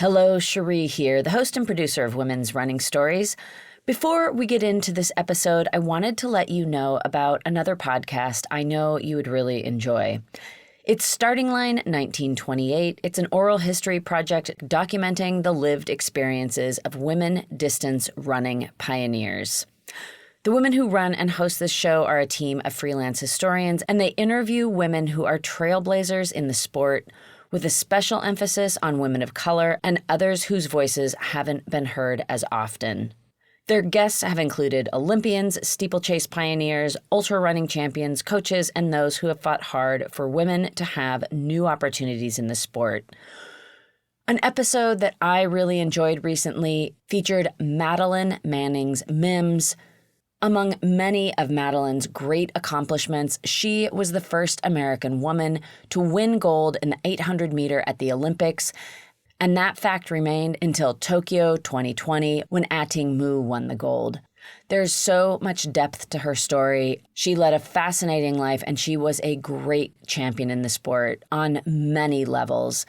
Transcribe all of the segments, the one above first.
Hello, Cherie here, the host and producer of Women's Running Stories. Before we get into this episode, I wanted to let you know about another podcast I know you would really enjoy. It's Starting Line 1928. It's an oral history project documenting the lived experiences of women distance running pioneers. The women who run and host this show are a team of freelance historians, and they interview women who are trailblazers in the sport, with a special emphasis on women of color and others whose voices haven't been heard as often. Their guests have included Olympians, steeplechase pioneers, ultra-running champions, coaches, and those who have fought hard for women to have new opportunities in the sport. An episode that I really enjoyed recently featured Madeline Manning's Mims. Among many of Madeline's great accomplishments, she was the first American woman to win gold in the 800 meter at the Olympics, and that fact remained until Tokyo 2020 when Ating Mu won the gold. There's so much depth to her story. She led a fascinating life, and she was a great champion in the sport on many levels.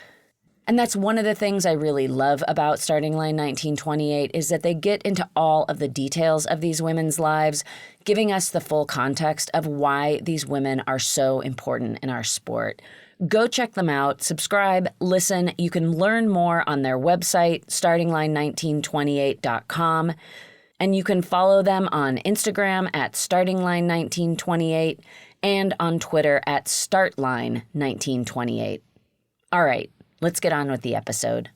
And that's one of the things I really love about Starting Line 1928 is that they get into all of the details of these women's lives, giving us the full context of why these women are so important in our sport. Go check them out, subscribe, listen. You can learn more on their website, startingline1928.com, and you can follow them on Instagram at startingline1928 and on Twitter at startline1928. All right. Let's get on with the episode.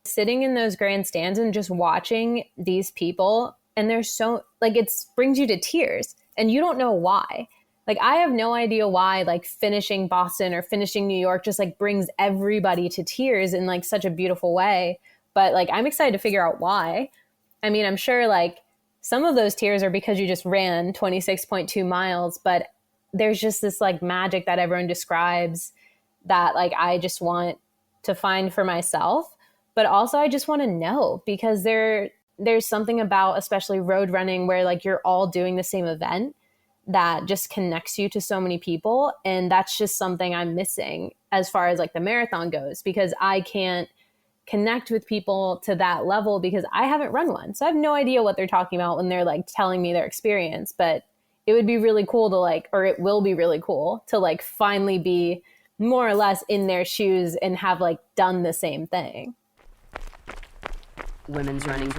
Sitting in those grandstands and just watching these people, and they're so, it brings you to tears, and you don't know why. I have no idea why, finishing Boston or finishing New York just, brings everybody to tears in, such a beautiful way. But, I'm excited to figure out why. I mean, I'm sure, some of those tears are because you just ran 26.2 miles, but there's just this, magic that everyone describes that I just want to find for myself, but also I just want to know, because there's something about, especially road running, where you're all doing the same event that just connects you to so many people. And that's just something I'm missing as far as the marathon goes, because I can't connect with people to that level because I haven't run one. So I have no idea what they're talking about when they're telling me their experience, but it would be really cool to or it will be really cool to finally be more or less in their shoes and have done the same thing. Women's running.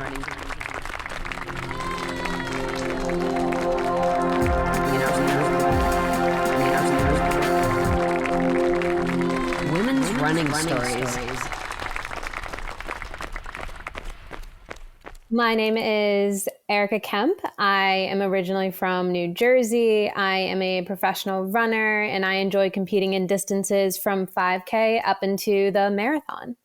Women's running stories. My name is Erika Kemp. I am originally from New Jersey. I am a professional runner, and I enjoy competing in distances from 5K up into the marathon.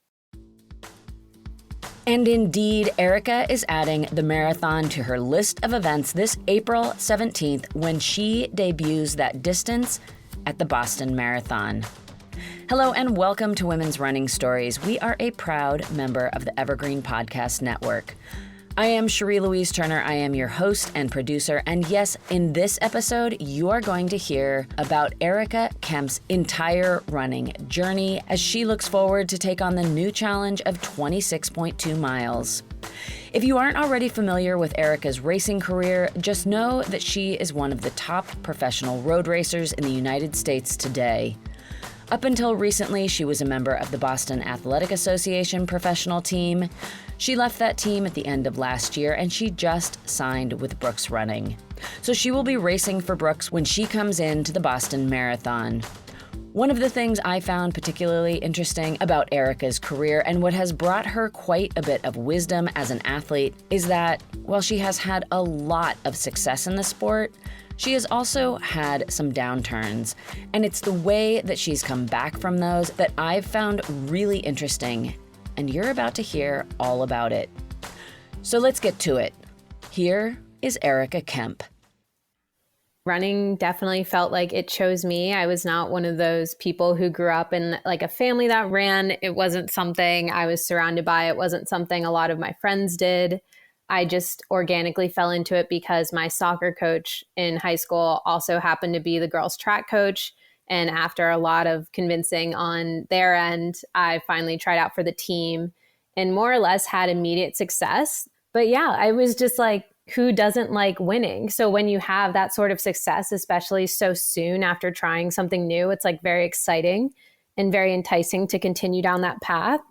And indeed, Erika is adding the marathon to her list of events this April 17th when she debuts that distance at the Boston Marathon. Hello and welcome to Women's Running Stories. We are a proud member of the Evergreen Podcast Network. I am Cherie Louise Turner. I am your host and producer. And yes, in this episode, you are going to hear about Erika Kemp's entire running journey as she looks forward to take on the new challenge of 26.2 miles. If you aren't already familiar with Erika's racing career, just know that she is one of the top professional road racers in the United States today. Up until recently, she was a member of the Boston Athletic Association professional team. She left that team at the end of last year, and she just signed with Brooks Running. So she will be racing for Brooks when she comes into the Boston Marathon. One of the things I found particularly interesting about Erika's career and what has brought her quite a bit of wisdom as an athlete is that while she has had a lot of success in the sport, she has also had some downturns, and it's the way that she's come back from those that I've found really interesting, and you're about to hear all about it. So let's get to it. Here is Erika Kemp. Running definitely felt like it chose me. I was not one of those people who grew up in a family that ran. It wasn't something I was surrounded by. It wasn't something a lot of my friends did. I just organically fell into it because my soccer coach in high school also happened to be the girls' track coach. And after a lot of convincing on their end, I finally tried out for the team and more or less had immediate success. But yeah, I was just like, who doesn't like winning? So when you have that sort of success, especially so soon after trying something new, it's like very exciting and very enticing to continue down that path.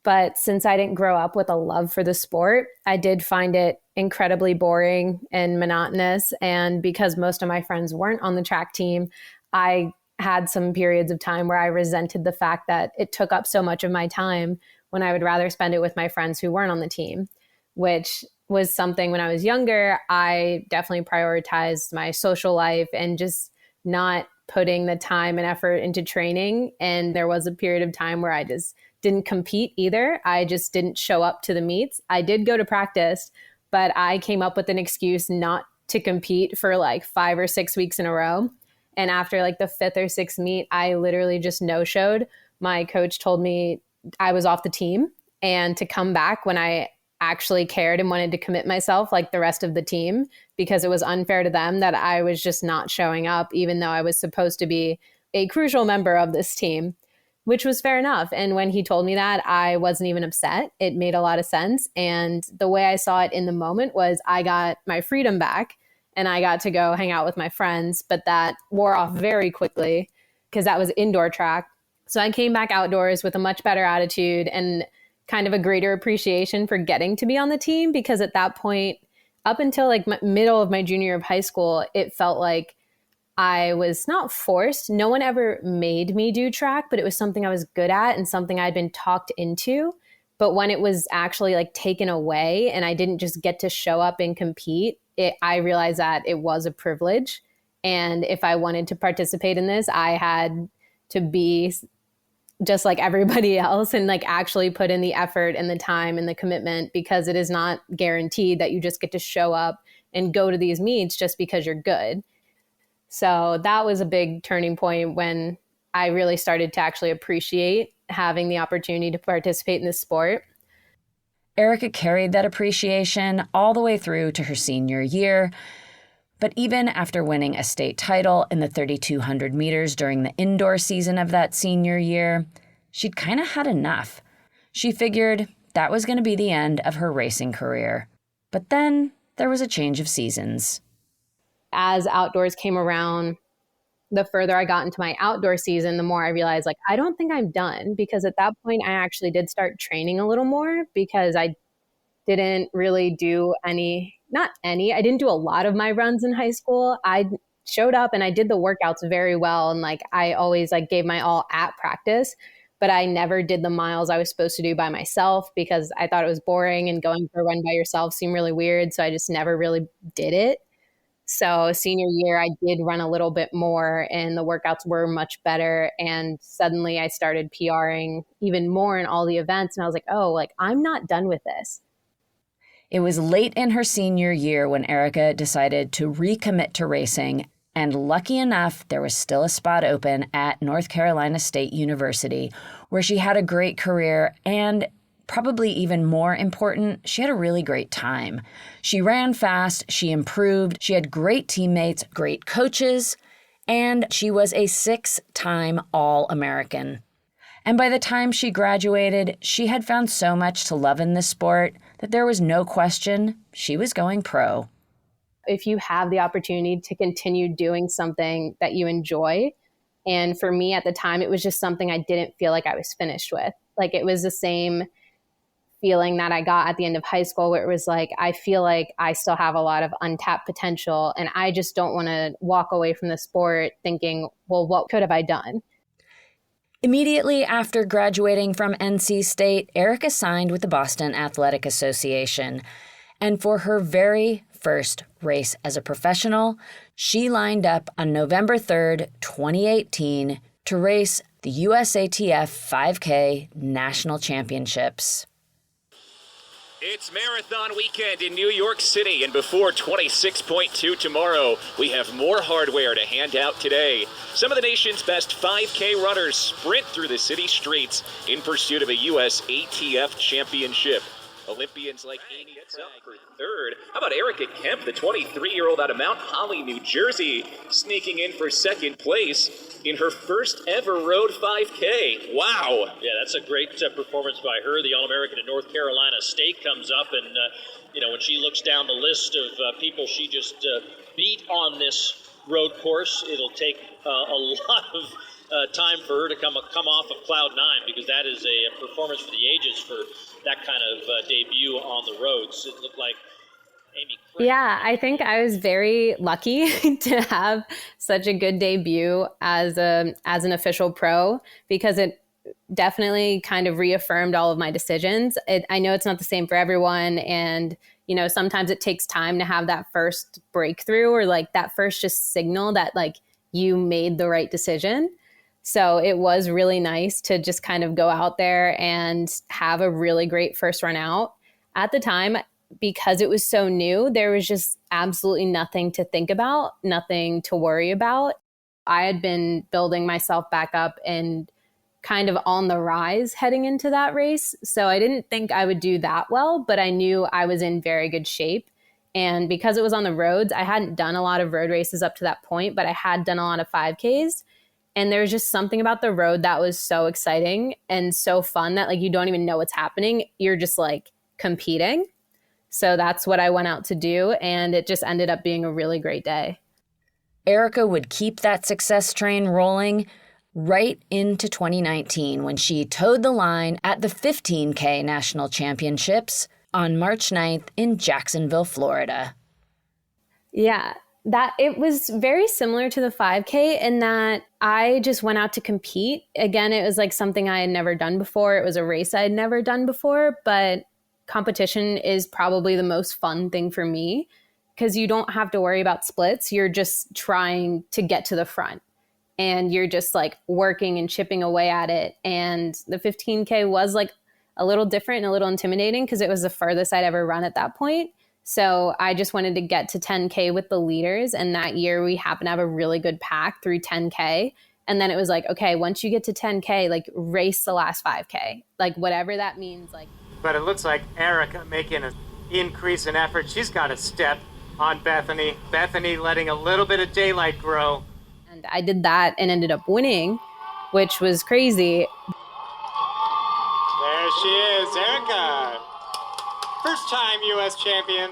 But since I didn't grow up with a love for the sport, I did find it incredibly boring and monotonous. And because most of my friends weren't on the track team, I had some periods of time where I resented the fact that it took up so much of my time when I would rather spend it with my friends who weren't on the team, which was something when I was younger. I definitely prioritized my social life and just not putting the time and effort into training. And there was a period of time where I just didn't compete either. I just didn't show up to the meets. I did go to practice, but I came up with an excuse not to compete for like 5 or 6 weeks in a row. And after like the 5th or 6th meet, I literally just no-showed. My coach told me I was off the team and to come back when I actually cared and wanted to commit myself like the rest of the team, because it was unfair to them that I was just not showing up, even though I was supposed to be a crucial member of this team, which was fair enough. And when he told me that, I wasn't even upset. It made a lot of sense. And the way I saw it in the moment was I got my freedom back and I got to go hang out with my friends, but that wore off very quickly because that was indoor track. So I came back outdoors with a much better attitude and kind of a greater appreciation for getting to be on the team, because at that point, up until like middle of my junior year of high school, it felt like I was not forced. No one ever made me do track, but it was something I was good at and something I'd been talked into. But when it was actually like taken away and I didn't just get to show up and compete, I realized that it was a privilege. And if I wanted to participate in this, I had to be just like everybody else and like actually put in the effort and the time and the commitment, because it is not guaranteed that you just get to show up and go to these meets just because you're good. So that was a big turning point when I really started to actually appreciate having the opportunity to participate in this sport. Erika carried that appreciation all the way through to her senior year. But even after winning a state title in the 3,200 meters during the indoor season of that senior year, she'd kind of had enough. She figured that was going to be the end of her racing career. But then there was a change of seasons. As outdoors came around, the further I got into my outdoor season, the more I realized, like, I don't think I'm done, because at that point I actually did start training a little more, because I didn't really do I didn't do a lot of my runs in high school. I showed up and I did the workouts very well. And like, I always like gave my all at practice, but I never did the miles I was supposed to do by myself because I thought it was boring, and going for a run by yourself seemed really weird. So I just never really did it. So senior year, I did run a little bit more and the workouts were much better. And suddenly I started PRing even more in all the events. And I was like, oh, like, I'm not done with this. It was late in her senior year when Erika decided to recommit to racing, and lucky enough, there was still a spot open at North Carolina State University, where she had a great career and, probably even more important, she had a really great time. She ran fast, she improved, she had great teammates, great coaches, and she was a 6-time All-American. And by the time she graduated, she had found so much to love in this sport that there was no question she was going pro. If you have the opportunity to continue doing something that you enjoy, and for me at the time, it was just something I didn't feel like I was finished with. Like, it was the same feeling that I got at the end of high school, where it was like, I feel like I still have a lot of untapped potential, and I just don't want to walk away from the sport thinking, well, what could have I done? Immediately after graduating from NC State, Erika signed with the Boston Athletic Association. And for her very first race as a professional, she lined up on November 3rd, 2018, to race the USATF 5K National Championships. It's marathon weekend in New York City, and before 26.2 tomorrow, we have more hardware to hand out today. Some of the nation's best 5K runners sprint through the city streets in pursuit of a USATF championship. Olympians like Amy gets up for third. How about Erika Kemp, the 23-year-old out of Mount Holly, New Jersey, sneaking in for second place in her first ever road 5K. Wow. Yeah, that's a great performance by her. The All-American in North Carolina State comes up, and when she looks down the list of people she just beat on this road course, it'll take a lot of time for her to come off of cloud nine, because that is a performance for the ages for that kind of debut on the roads. It looked like Amy. Yeah, I think I was very lucky to have such a good debut as an official pro, because it definitely kind of reaffirmed all of my decisions. I know it's not the same for everyone, and sometimes it takes time to have that first breakthrough, or like that first just signal that like you made the right decision. So it was really nice to just kind of go out there and have a really great first run out. At the time, because it was so new, there was just absolutely nothing to think about, nothing to worry about. I had been building myself back up and kind of on the rise heading into that race. So I didn't think I would do that well, but I knew I was in very good shape. And because it was on the roads, I hadn't done a lot of road races up to that point, but I had done a lot of 5Ks. And there was just something about the road that was so exciting and so fun that like you don't even know what's happening. You're just like competing. So that's what I went out to do. And it just ended up being a really great day. Erika would keep that success train rolling right into 2019 when she towed the line at the 15K National Championships on March 9th in Jacksonville, Florida. Yeah, that it was very similar to the 5K in that I just went out to compete. Again, it was like something I had never done before. It was a race I had never done before, but competition is probably the most fun thing for me because you don't have to worry about splits. You're just trying to get to the front and you're just like working and chipping away at it. And the 15K was like a little different and a little intimidating because it was the furthest I'd ever run at that point. So I just wanted to get to 10K with the leaders. And that year we happened to have a really good pack through 10K. And then it was like, okay, once you get to 10K, like race the last 5K, like whatever that means. Like, but it looks like Erika making an increase in effort. She's got a step on Bethany. Bethany letting a little bit of daylight grow. And I did that and ended up winning, which was crazy. There she is, Erika. First time U.S. champion.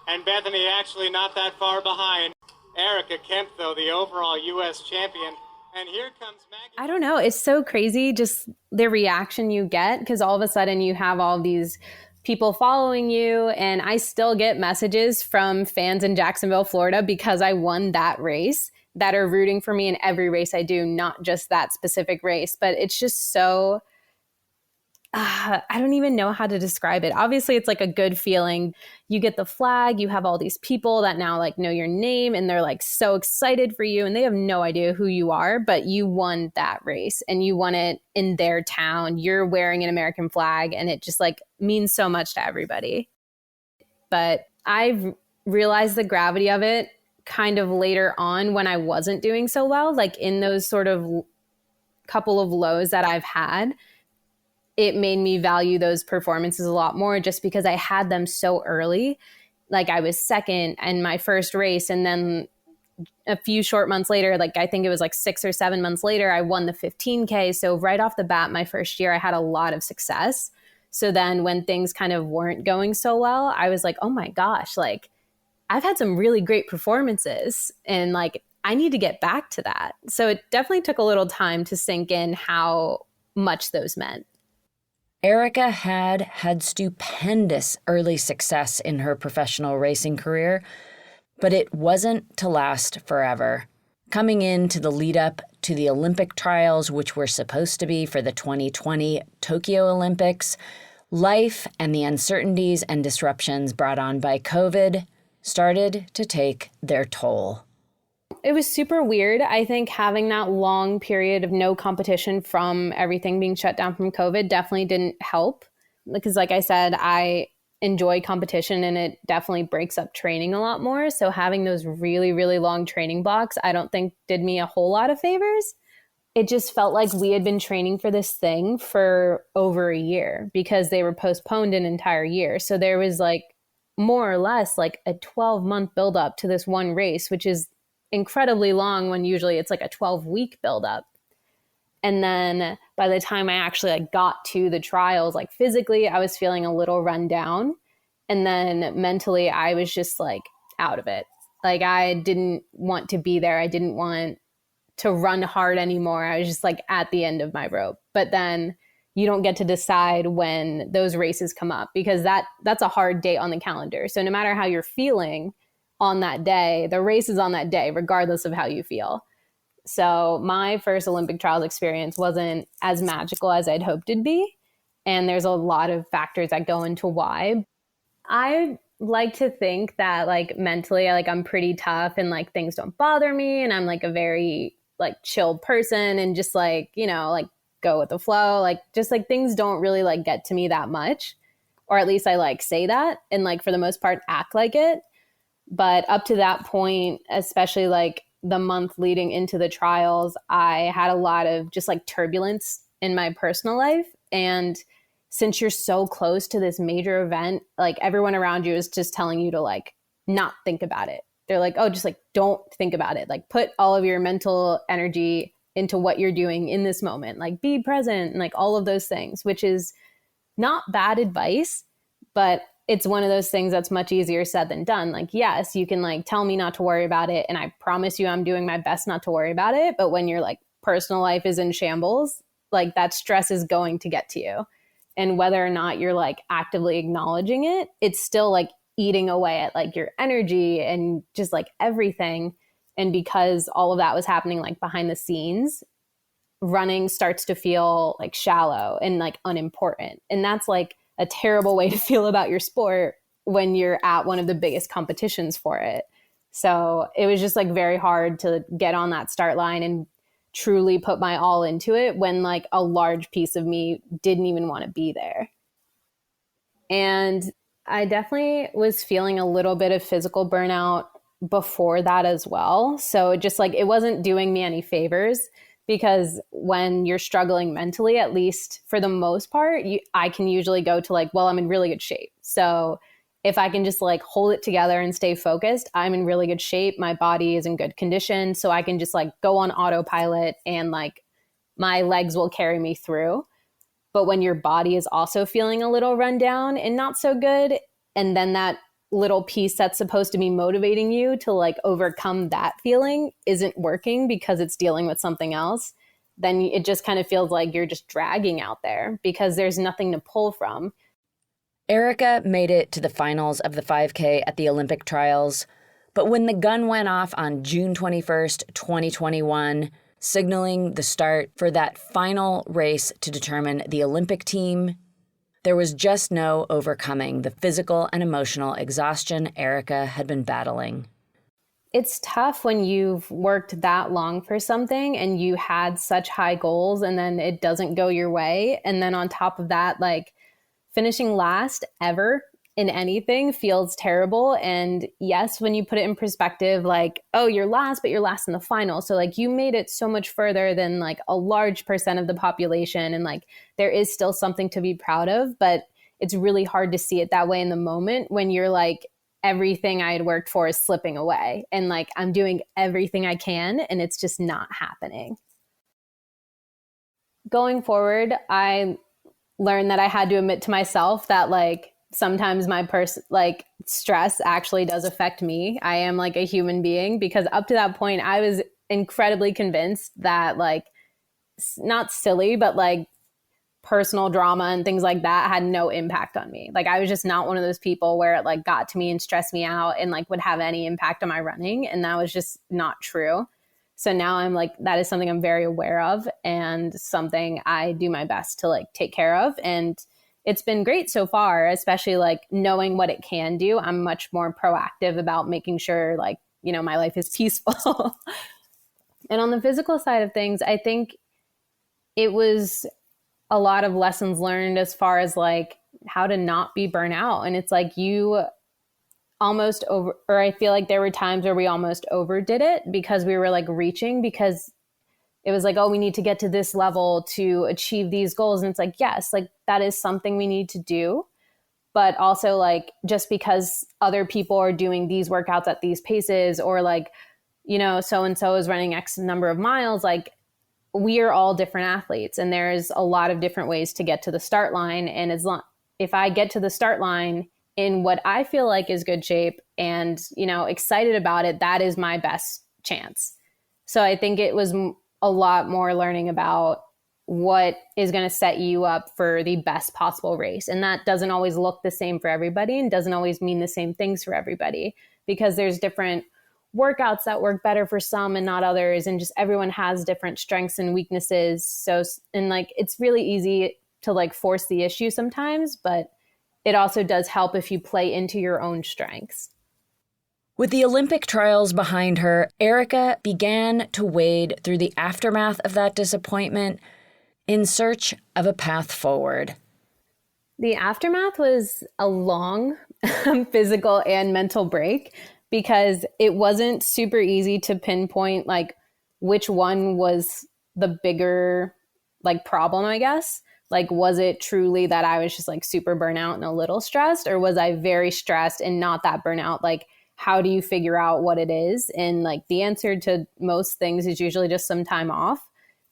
And Bethany actually not that far behind. Erika Kemp, though, the overall U.S. champion. And here comes Maggie. I don't know. It's so crazy just the reaction you get because all of a sudden you have all these people following you. And I still get messages from fans in Jacksonville, Florida, because I won that race that are rooting for me in every race I do, not just that specific race. But it's just so... I don't even know how to describe it. Obviously, it's like a good feeling. You get the flag, you have all these people that now like know your name and they're like so excited for you and they have no idea who you are, but you won that race and you won it in their town. You're wearing an American flag and it just like means so much to everybody. But I've realized the gravity of it kind of later on when I wasn't doing so well, like in those sort of couple of lows that I've had. It made me value those performances a lot more just because I had them so early. Like I was second in my first race. And then a few short months later, like I think it was like 6 or 7 months later, I won the 15K. So right off the bat, my first year, I had a lot of success. So then when things kind of weren't going so well, I was like, oh my gosh, like I've had some really great performances and like I need to get back to that. So it definitely took a little time to sink in how much those meant. Erika had stupendous early success in her professional racing career, but it wasn't to last forever. Coming into the lead up to the Olympic trials, which were supposed to be for the 2020 Tokyo Olympics, life and the uncertainties and disruptions brought on by COVID started to take their toll. It was super weird. I think having that long period of no competition from everything being shut down from COVID definitely didn't help. Because like I said, I enjoy competition and it definitely breaks up training a lot more. So having those really, really long training blocks, I don't think did me a whole lot of favors. it just felt like we had been training for this thing for over a year because they were postponed an entire year. So there was like more or less like a 12-month buildup to this one race, which is incredibly long when usually it's like a 12-week buildup. And then by the time I actually like got to the trials, like physically, I was feeling a little run down. And then mentally, I was just like out of it. Like I didn't want to be there. I didn't want to run hard anymore. I was just like at the end of my rope. But then you don't get to decide when those races come up because that's a hard date on the calendar. So no matter how you're feeling on that day, the race is on that day, regardless of how you feel. So my first Olympic trials experience wasn't as magical as I'd hoped it'd be. And there's a lot of factors that go into why. I like to think that like mentally, like I'm pretty tough and like things don't bother me. And I'm like a very like chilled person and just like, you know, like go with the flow. Like just like things don't really like get to me that much. Or at least I like say that and like for the most part act like it. But up to that point, especially like the month leading into the trials, I had a lot of just like turbulence in my personal life. And since you're so close to this major event, like everyone around you is just telling you to like not think about it. They're like, oh, just like don't think about it. Like put all of your mental energy into what you're doing in this moment, like be present and like all of those things, which is not bad advice, but it's one of those things that's much easier said than done. Like, yes, you can like tell me not to worry about it. And I promise you I'm doing my best not to worry about it. But when your like personal life is in shambles, like that stress is going to get to you. And whether or not you're like actively acknowledging it, it's still like eating away at like your energy and just like everything. And because all of that was happening like behind the scenes, running starts to feel like shallow and like unimportant. And that's like a terrible way to feel about your sport when you're at one of the biggest competitions for it. So it was just like very hard to get on that start line and truly put my all into it when like a large piece of me didn't even want to be there. And I definitely was feeling a little bit of physical burnout before that as well. So just like it wasn't doing me any favors. Because when you're struggling mentally, at least for the most part, I can usually go to like, well, I'm in really good shape. So if I can just like hold it together and stay focused, I'm in really good shape. My body is in good condition. So I can just like go on autopilot and like my legs will carry me through. But when your body is also feeling a little run down and not so good, and then that little piece that's supposed to be motivating you to like overcome that feeling isn't working because it's dealing with something else, then it just kind of feels like you're just dragging out there because there's nothing to pull from. Erika made it to the finals of the 5K at the Olympic trials, but when the gun went off on June 21st, 2021, signaling the start for that final race to determine the Olympic team, there was just no overcoming the physical and emotional exhaustion Erika had been battling. It's tough when you've worked that long for something and you had such high goals and then it doesn't go your way. And then on top of that, like finishing last ever in anything feels terrible. And yes, when you put it in perspective, like, oh, you're last, but you're last in the final. So like you made it so much further than like a large percent of the population. And like there is still something to be proud of, but it's really hard to see it that way in the moment when you're like, everything I had worked for is slipping away. And like, I'm doing everything I can and it's just not happening. Going forward, I learned that I had to admit to myself that like, sometimes my like stress actually does affect me. I am like a human being because up to that point, I was incredibly convinced that like, not silly, but like personal drama and things like that had no impact on me. Like I was just not one of those people where it like got to me and stressed me out and like would have any impact on my running. And that was just not true. So now I'm like, that is something I'm very aware of and something I do my best to like take care of. And it's been great so far, especially like knowing what it can do. I'm much more proactive about making sure like, you know, my life is peaceful. And on the physical side of things, I think it was a lot of lessons learned as far as like how to not be burnt out. And it's like you almost over, or I feel like there were times where we almost overdid it because we were like reaching because it was like, oh, we need to get to this level to achieve these goals. And it's like, yes, like that is something we need to do. But also like, just because other people are doing these workouts at these paces, or like, so-and-so is running X number of miles, like we are all different athletes, and there's a lot of different ways to get to the start line. And if I get to the start line in what I feel like is good shape and, excited about it, that is my best chance. So I think it was a lot more learning about what is going to set you up for the best possible race. And that doesn't always look the same for everybody, and doesn't always mean the same things for everybody, because there's different workouts that work better for some and not others. And just everyone has different strengths and weaknesses. So, and like, it's really easy to like force the issue sometimes, but it also does help if you play into your own strengths. With the Olympic trials behind her, Erika began to wade through the aftermath of that disappointment in search of a path forward. The aftermath was a long physical and mental break, because it wasn't super easy to pinpoint like which one was the bigger like problem, I guess. Like, was it truly that I was just like super burnout and a little stressed, or was I very stressed and not that burnout? Like, how do you figure out what it is? And like the answer to most things is usually just some time off.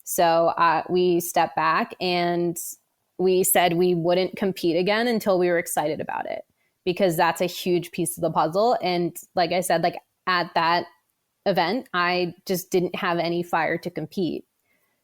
So we stepped back and we said we wouldn't compete again until we were excited about it, because that's a huge piece of the puzzle. And like I said, like at that event, I just didn't have any fire to compete.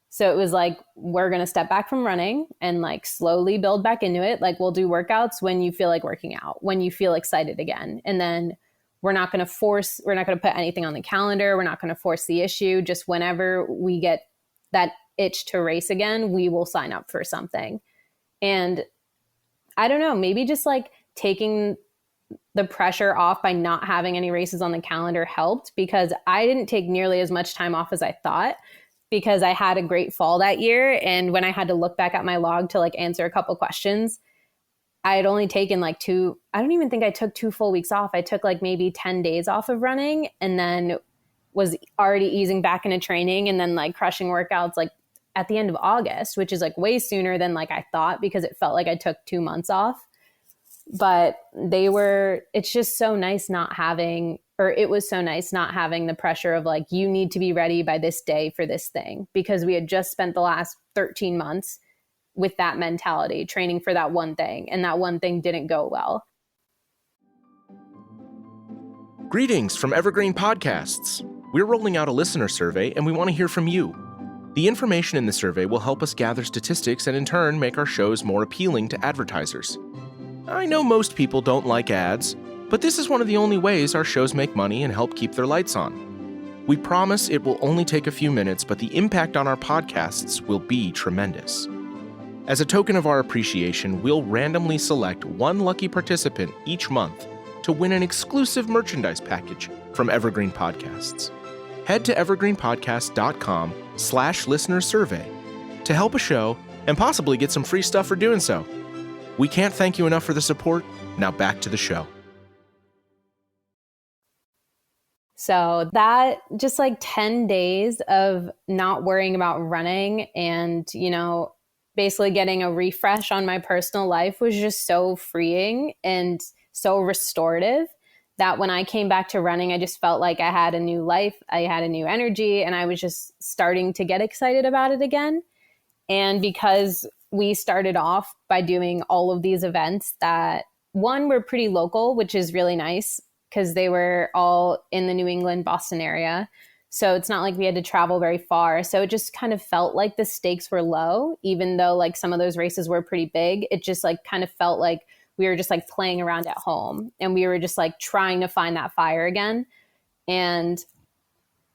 So it was like, we're going to step back from running and like slowly build back into it. Like, we'll do workouts when you feel like working out, when you feel excited again. And then we're not going to put anything on the calendar. We're not going to force the issue. Just whenever we get that itch to race again, we will sign up for something. And I don't know, maybe just like taking the pressure off by not having any races on the calendar helped, because I didn't take nearly as much time off as I thought, because I had a great fall that year. And when I had to look back at my log to like answer a couple questions, I had only taken like I don't even think I took 2 full weeks off. I took like maybe 10 days off of running, and then was already easing back into training, and then like crushing workouts like at the end of August, which is like way sooner than like I thought, because it felt like I took 2 months off. But it's just so nice it was so nice not having the pressure of like, you need to be ready by this day for this thing, because we had just spent the last 13 months with that mentality, training for that one thing, and that one thing didn't go well. Greetings from Evergreen Podcasts. We're rolling out a listener survey, and we want to hear from you. The information in the survey will help us gather statistics and in turn make our shows more appealing to advertisers. I know most people don't like ads, but this is one of the only ways our shows make money and help keep their lights on. We promise it will only take a few minutes, but the impact on our podcasts will be tremendous. As a token of our appreciation, we'll randomly select one lucky participant each month to win an exclusive merchandise package from Evergreen Podcasts. Head to evergreenpodcast.com/listenersurvey to help a show and possibly get some free stuff for doing so. We can't thank you enough for the support. Now back to the show. So that just like 10 days of not worrying about running and, basically getting a refresh on my personal life was just so freeing and so restorative that when I came back to running, I just felt like I had a new life. I had a new energy, and I was just starting to get excited about it again. And because we started off by doing all of these events that, one, were pretty local, which is really nice because they were all in the New England, Boston area. So it's not like we had to travel very far. So it just kind of felt like the stakes were low, even though like some of those races were pretty big. It just like kind of felt like we were just like playing around at home, and we were just like trying to find that fire again. And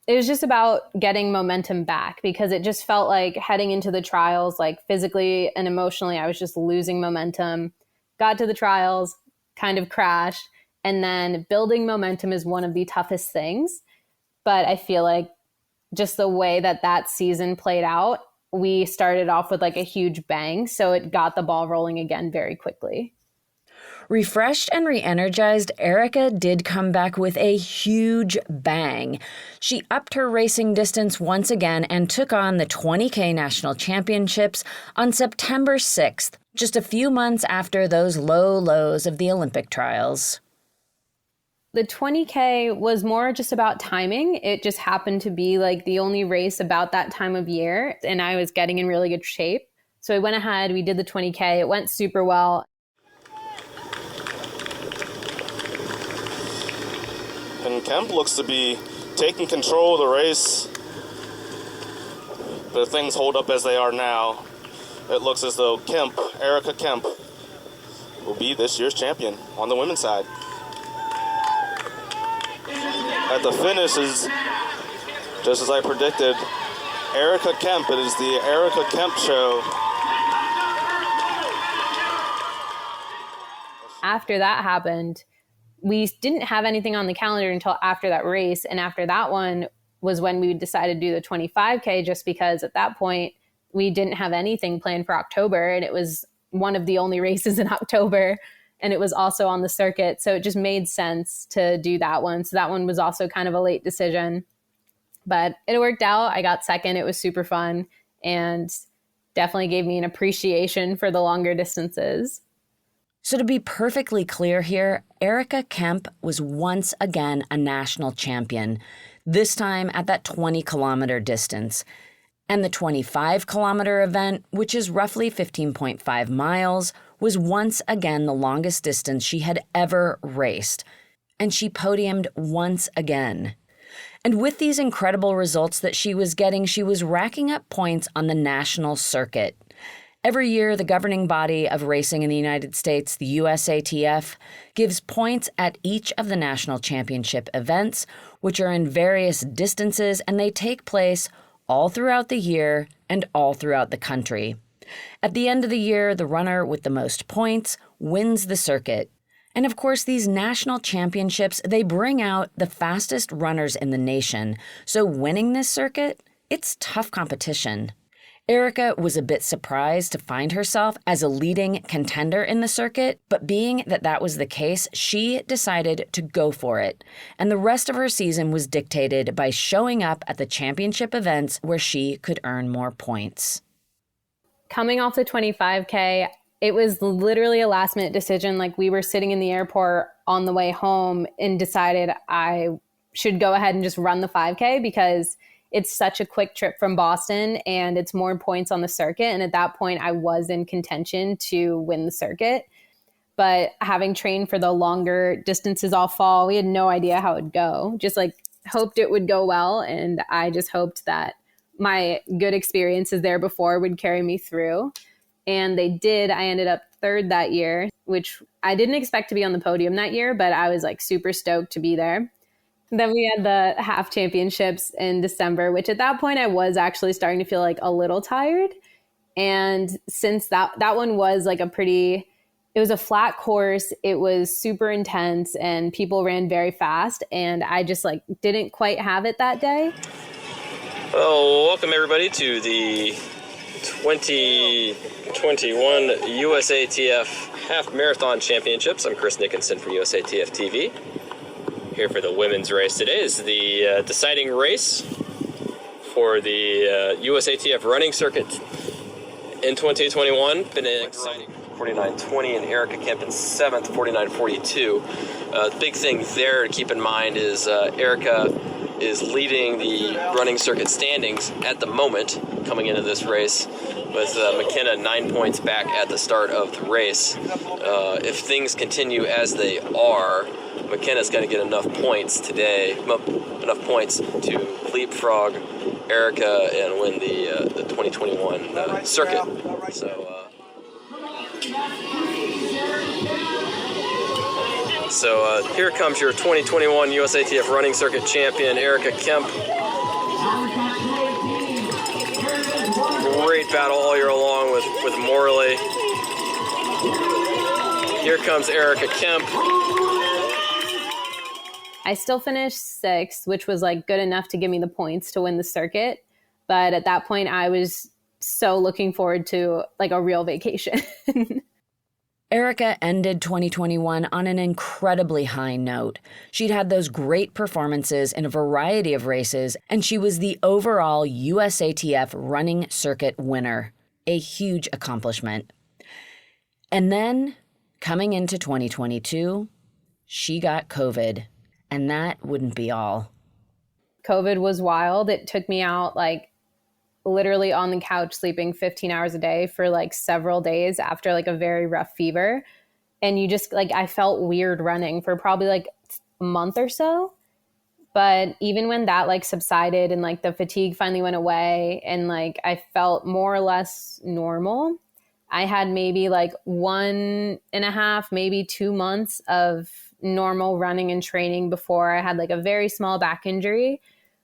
it was just about getting momentum back, because it just felt like heading into the trials, like physically and emotionally, I was just losing momentum. Got to the trials, kind of crashed. And then building momentum is one of the toughest things. But I feel like just the way that season played out, we started off with like a huge bang. So it got the ball rolling again very quickly. Refreshed and re-energized, Erika did come back with a huge bang. She upped her racing distance once again and took on the 20K National Championships on September 6th, just a few months after those low lows of the Olympic trials. The 20K was more just about timing. It just happened to be like the only race about that time of year, and I was getting in really good shape. So I went ahead, we did the 20K. It went super well. And Kemp looks to be taking control of the race. But if things hold up as they are now, it looks as though Erika Kemp, will be this year's champion on the women's side. At the finish is, just as I predicted, Erika Kemp. It is the Erika Kemp show. After that happened, we didn't have anything on the calendar until after that race. And after that one was when we decided to do the 25K, just because at that point we didn't have anything planned for October. And it was one of the only races in October. And it was also on the circuit. So it just made sense to do that one. So that one was also kind of a late decision. But it worked out. I got second. It was super fun and definitely gave me an appreciation for the longer distances. So to be perfectly clear here, Erika Kemp was once again a national champion, this time at that 20-kilometer distance. And the 25-kilometer event, which is roughly 15.5 miles, was once again the longest distance she had ever raced. And she podiumed once again. And with these incredible results that she was getting, she was racking up points on the national circuit. Every year, the governing body of racing in the United States, the USATF, gives points at each of the national championship events, which are in various distances, and they take place all throughout the year and all throughout the country. At the end of the year, the runner with the most points wins the circuit. And of course, these national championships, they bring out the fastest runners in the nation. So winning this circuit, it's tough competition. Erika was a bit surprised to find herself as a leading contender in the circuit, but being that that was the case, she decided to go for it. And the rest of her season was dictated by showing up at the championship events where she could earn more points. Coming off the 25K, it was literally a last-minute decision. Like, we were sitting in the airport on the way home and decided I should go ahead and just run the 5K because it's such a quick trip from Boston and it's more points on the circuit. And at that point, I was in contention to win the circuit. But having trained for the longer distances all fall, we had no idea how it would go. Just like hoped it would go well. And I just hoped that my good experiences there before would carry me through. And they did. I ended up third that year, which I didn't expect to be on the podium that year, but I was like super stoked to be there. Then we had the half championships in December, which at that point I was actually starting to feel like a little tired. And since that one was like it was a flat course, it was super intense and people ran very fast. And I just like didn't quite have it that day. Well, welcome everybody to the 2021 USATF Half Marathon Championships. I'm Chris Nickinson from USATF TV. Here for the women's race today is the deciding race for the USATF Running Circuit in 2021. Been an exciting 49.20 and Erika Kemp in 7th, 49.42. The big thing there to keep in mind is Erika is leading the running circuit standings at the moment coming into this race with McKenna 9 points back at the start of the race. If things continue as they are, McKenna's going to get enough points today, enough points to leapfrog Erika and win the 2021 circuit. So here comes your 2021 USATF Running Circuit champion, Erika Kemp. Great battle all year long with Morley. Here comes Erika Kemp. I still finished 6th, which was like good enough to give me the points to win the circuit. But at that point, I was so looking forward to like a real vacation. Erika ended 2021 on an incredibly high note. She'd had those great performances in a variety of races, and she was the overall USATF Running Circuit winner. A huge accomplishment. And then, coming into 2022, she got COVID, and that wouldn't be all. COVID was wild. It took me out literally on the couch sleeping 15 hours a day for several days after a very rough fever. And you just I felt weird running for probably a month or so. But even when that subsided and the fatigue finally went away and I felt more or less normal, I had maybe 1.5, maybe 2 months of normal running and training before I had a very small back injury.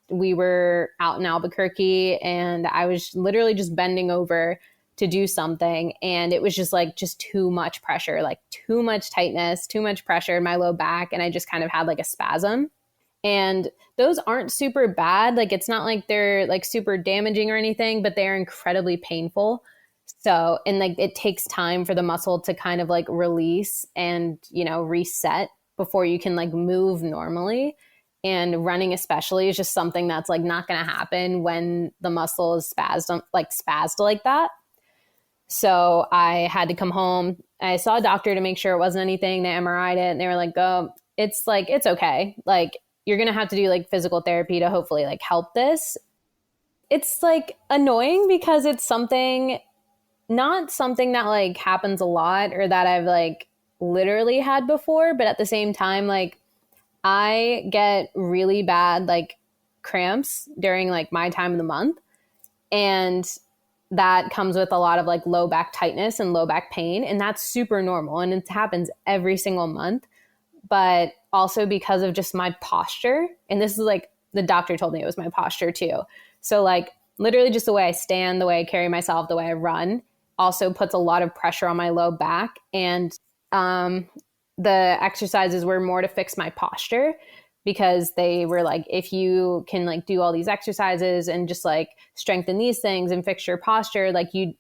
We were out in Albuquerque and I was literally just bending over to do something. And it was just too much pressure, too much tightness, too much pressure in my low back. And I just kind of had a spasm. And those aren't super bad. It's not they're super damaging or anything, but they're incredibly painful. So, and it takes time for the muscle to kind of release and, reset before you can move normally. And running especially is just something that's not going to happen when the muscle is spazzed like that. So I had to come home. I saw a doctor to make sure it wasn't anything. They MRI'd it and they were oh, it's okay. You're going to have to do physical therapy to hopefully help this. It's annoying because it's not something that happens a lot or that I've literally had before. But at the same time, I get really bad cramps during my time of the month. And that comes with a lot of low back tightness and low back pain. And that's super normal. And it happens every single month. But also because of just my posture. And this is the doctor told me it was my posture too. So literally just the way I stand, the way I carry myself, the way I run also puts a lot of pressure on my low back. And the exercises were more to fix my posture because they were if you can do all these exercises and just strengthen these things and fix your posture,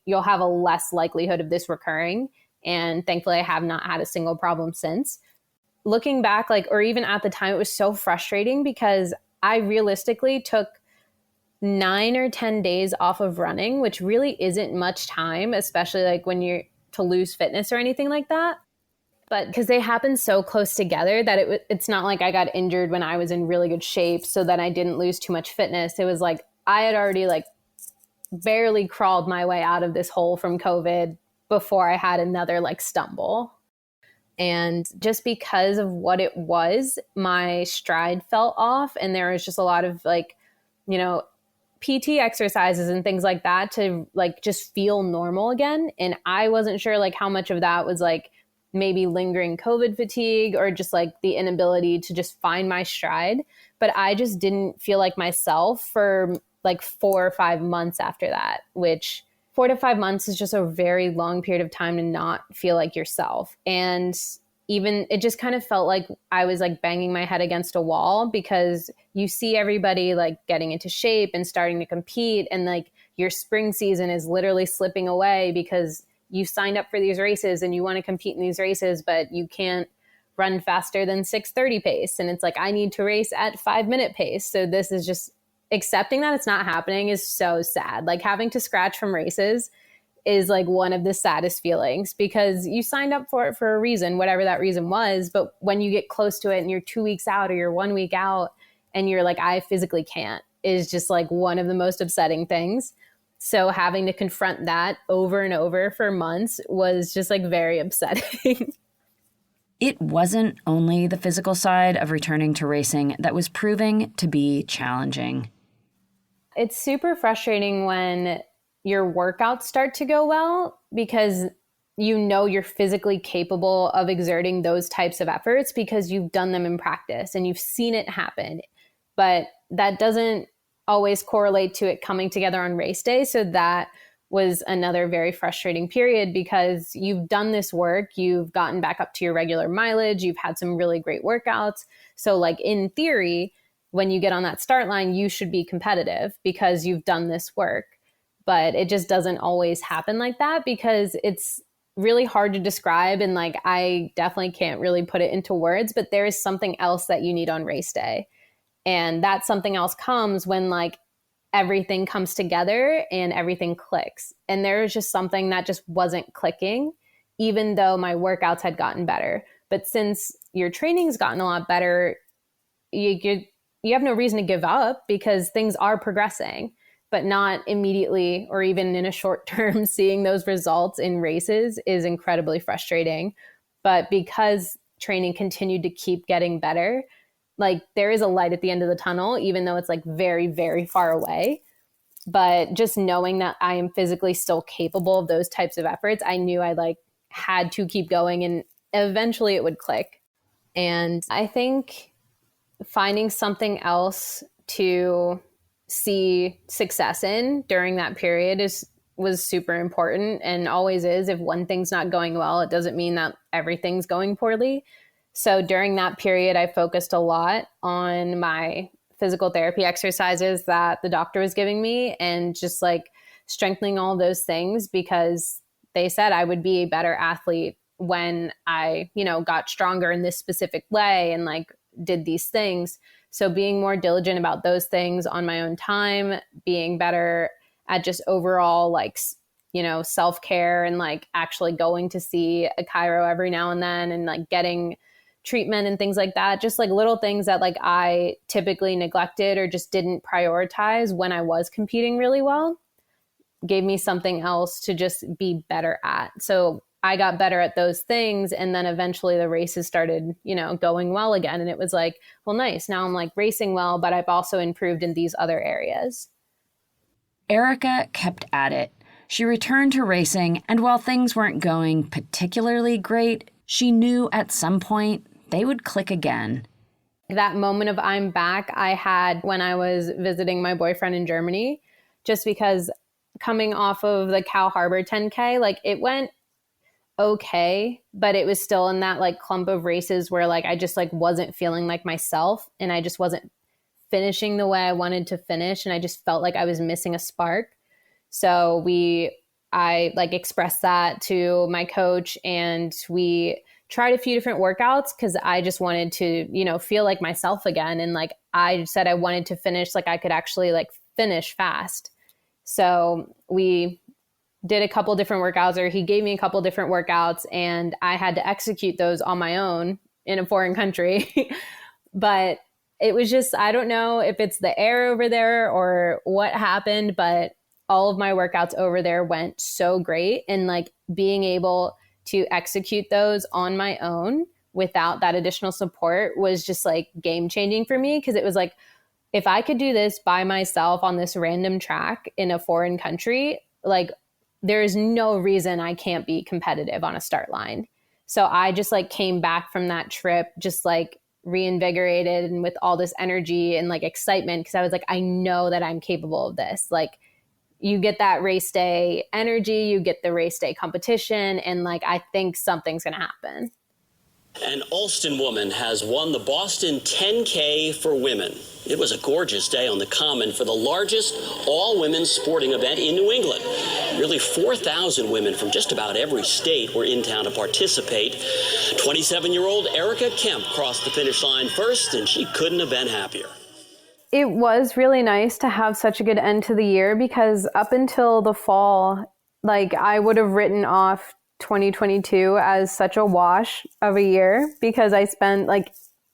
you'll have a less likelihood of this recurring. And thankfully I have not had a single problem since. Looking back, or even at the time, it was so frustrating because I realistically took 9 or 10 days off of running, which really isn't much time, especially when you're to lose fitness or anything like that. But because they happen so close together that it's not I got injured when I was in really good shape so that I didn't lose too much fitness. It was I had already barely crawled my way out of this hole from COVID before I had another stumble. And just because of what it was, my stride fell off and there was just a lot of PT exercises and things like that to just feel normal again. And I wasn't sure how much of that was maybe lingering COVID fatigue or just the inability to just find my stride. But I just didn't feel like myself for 4 or 5 months after that, which 4 to 5 months is just a very long period of time to not feel like yourself. And even it just kind of felt like I was banging my head against a wall because you see everybody getting into shape and starting to compete. And your spring season is literally slipping away because you signed up for these races and you want to compete in these races, but you can't run faster than 6:30 pace. And it's I need to race at 5-minute pace. So this is just accepting that it's not happening is so sad. Having to scratch from races is one of the saddest feelings because you signed up for it for a reason, whatever that reason was. But when you get close to it and you're 2 weeks out or you're 1 week out and you're I physically can't is just one of the most upsetting things. So having to confront that over and over for months was just very upsetting. It wasn't only the physical side of returning to racing that was proving to be challenging. It's super frustrating when your workouts start to go well because you're physically capable of exerting those types of efforts because you've done them in practice and you've seen it happen. But that doesn't always correlate to it coming together on race day. So that was another very frustrating period because you've done this work, you've gotten back up to your regular mileage, you've had some really great workouts. So in theory, when you get on that start line, you should be competitive because you've done this work. But it just doesn't always happen like that because it's really hard to describe. And like, I definitely can't really put it into words, but there is something else that you need on race day. And that something else comes when like everything comes together and everything clicks. And there was just something that just wasn't clicking, even though my workouts had gotten better. But since your training's gotten a lot better, you have no reason to give up because things are progressing, but not immediately or even in a short term. Seeing those results in races is incredibly frustrating. But because training continued to keep getting better, like there is a light at the end of the tunnel, even though it's like very, very far away. But just knowing that I am physically still capable of those types of efforts, I knew I like had to keep going and eventually it would click. And I think finding something else to see success in during that period was super important and always is. If one thing's not going well, it doesn't mean that everything's going poorly. So during that period, I focused a lot on my physical therapy exercises that the doctor was giving me and just like strengthening all those things because they said I would be a better athlete when I, got stronger in this specific way and like did these things. So being more diligent about those things on my own time, being better at just overall like, self-care and like actually going to see a chiro every now and then and like getting treatment and things like that. Just like little things that like I typically neglected or just didn't prioritize when I was competing really well gave me something else to just be better at. So I got better at those things. And then eventually the races started, going well again. And it was like, well, nice. Now I'm like racing well, but I've also improved in these other areas. Erika kept at it. She returned to racing, and while things weren't going particularly great, she knew at some point they would click again. That moment of I'm back I had when I was visiting my boyfriend in Germany, just because coming off of the Cow Harbor 10K, like it went okay, but it was still in that like clump of races where like I just like wasn't feeling like myself and I just wasn't finishing the way I wanted to finish and I just felt like I was missing a spark. So I like expressed that to my coach and we tried a few different workouts because I just wanted to, feel like myself again. And like I said I wanted to finish like I could actually like finish fast. So we did a couple different workouts, or he gave me a couple different workouts and I had to execute those on my own in a foreign country. But it was just, I don't know if it's the air over there or what happened, but all of my workouts over there went so great. And like being able to execute those on my own without that additional support was just like game changing for me. Cause it was like, if I could do this by myself on this random track in a foreign country, like there's no reason I can't be competitive on a start line. So I just like came back from that trip, just like reinvigorated and with all this energy and like excitement. Cause I was like, I know that I'm capable of this. Like you get that race day energy, you get the race day competition. And like, I think something's going to happen. An Alston woman has won the Boston 10K for women. It was a gorgeous day on the Common for the largest all-women's sporting event in New England. Nearly 4,000 women from just about every state were in town to participate. 27-year-old Erika Kemp crossed the finish line first, and she couldn't have been happier. It was really nice to have such a good end to the year because up until the fall, like I would have written off 2022 as such a wash of a year because I spent like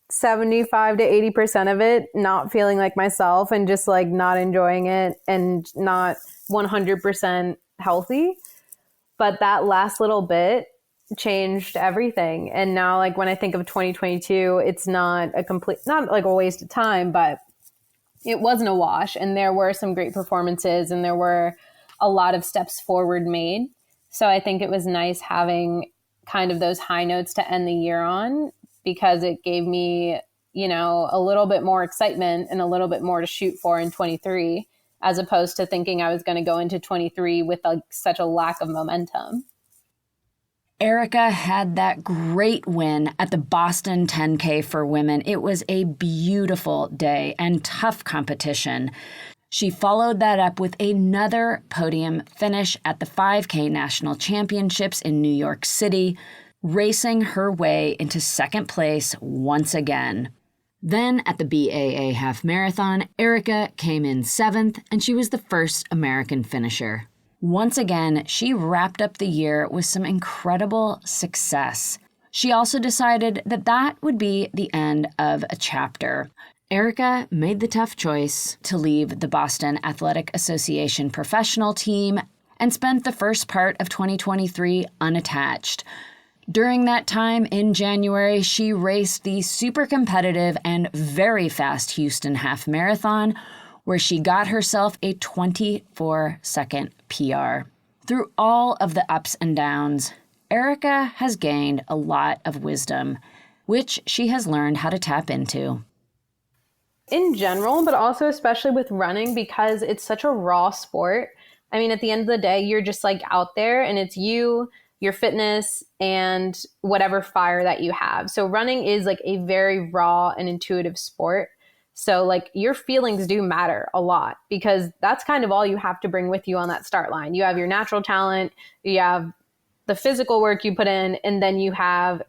75 to 80% of it not feeling like myself and just like not enjoying it and not 100% healthy. But that last little bit changed everything. And now like when I think of 2022, it's not like a waste of time, but it wasn't a wash. And there were some great performances and there were a lot of steps forward made. So I think it was nice having kind of those high notes to end the year on because it gave me, a little bit more excitement and a little bit more to shoot for in 23, as opposed to thinking I was going to go into 23 with such a lack of momentum. Erika had that great win at the Boston 10K for women. It was a beautiful day and tough competition. She followed that up with another podium finish at the 5K National Championships in New York City, racing her way into second place once again. Then at the BAA Half Marathon, Erika came in 7th, and she was the first American finisher. Once again, she wrapped up the year with some incredible success. She also decided that that would be the end of a chapter. Erika made the tough choice to leave the Boston Athletic Association professional team and spent the first part of 2023 unattached. During that time in January, she raced the super competitive and very fast Houston Half Marathon, where she got herself a 24-second PR. Through all of the ups and downs, Erika has gained a lot of wisdom, which she has learned how to tap into. In general, but also especially with running, because it's such a raw sport. I mean, at the end of the day, you're just like out there and it's you, your fitness, and whatever fire that you have. So running is like a very raw and intuitive sport. So like your feelings do matter a lot, because that's kind of all you have to bring with you on that start line. You have your natural talent, you have the physical work you put in, and then you have,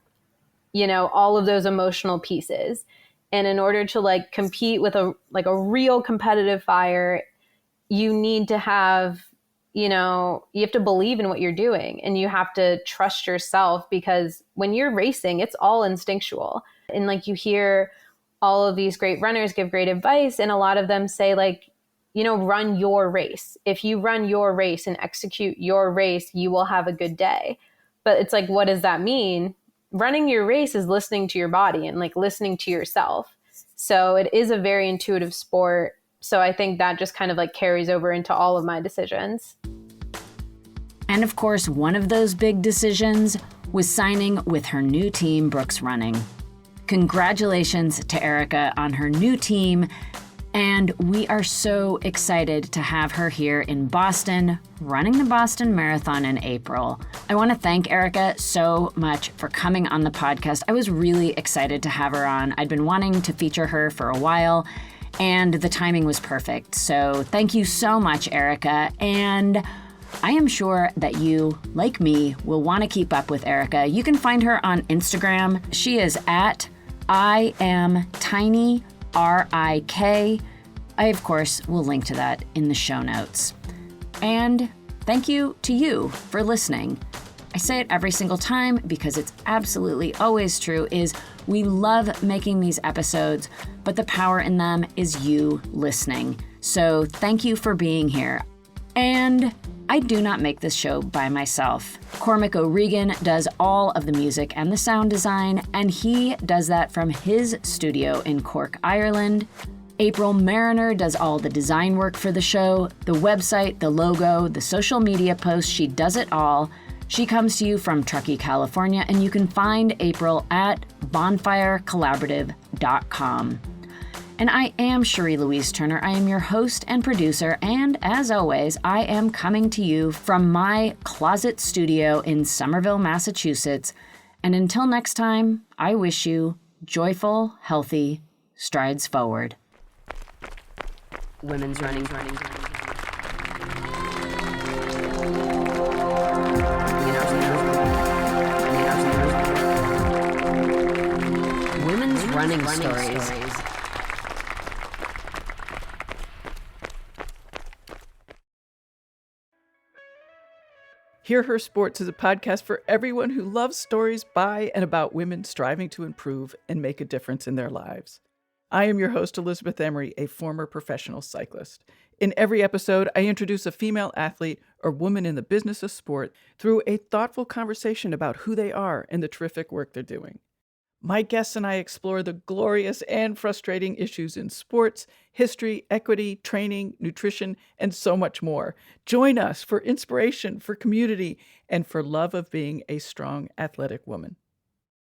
you know, all of those emotional pieces. And in order to like compete with a real competitive fire, you need to have, you know, you have to believe in what you're doing, and you have to trust yourself, because when you're racing, it's all instinctual. And like you hear all of these great runners give great advice, and a lot of them say like, you know, run your race. If you run your race and execute your race, you will have a good day. But it's like, what does that mean? Running your race is listening to your body and like listening to yourself. So it is a very intuitive sport. So I think that just kind of like carries over into all of my decisions. And of course, one of those big decisions was signing with her new team, Brooks Running. Congratulations to Erika on her new team, and we are so excited to have her here in Boston, running the Boston Marathon in April. I want to thank Erika so much for coming on the podcast. I was really excited to have her on. I'd been wanting to feature her for a while, and the timing was perfect. So thank you so much, Erika. And I am sure that you, like me, will want to keep up with Erika. You can find her on Instagram. She is at IamTinyRIK. I, of course, will link to that in the show notes. And thank you to you for listening. I say it every single time because it's absolutely always true, is we love making these episodes, but the power in them is you listening. So thank you for being here. And I do not make this show by myself. Cormac O'Regan does all of the music and the sound design, and he does that from his studio in Cork, Ireland. April Mariner does all the design work for the show, the website, the logo, the social media posts. She does it all. She comes to you from Truckee, California, and you can find April at bonfirecollaborative.com. And I am Cherie Louise Turner. I am your host and producer, and as always, I am coming to you from my closet studio in Somerville, Massachusetts. And until next time, I wish you joyful, healthy strides forward. Women's running. Women's running stories. Hear Her Sports is a podcast for everyone who loves stories by and about women striving to improve and make a difference in their lives. I am your host, Elizabeth Emery, a former professional cyclist. In every episode, I introduce a female athlete or woman in the business of sport through a thoughtful conversation about who they are and the terrific work they're doing. My guests and I explore the glorious and frustrating issues in sports, history, equity, training, nutrition, and so much more. Join us for inspiration, for community, and for love of being a strong, athletic woman.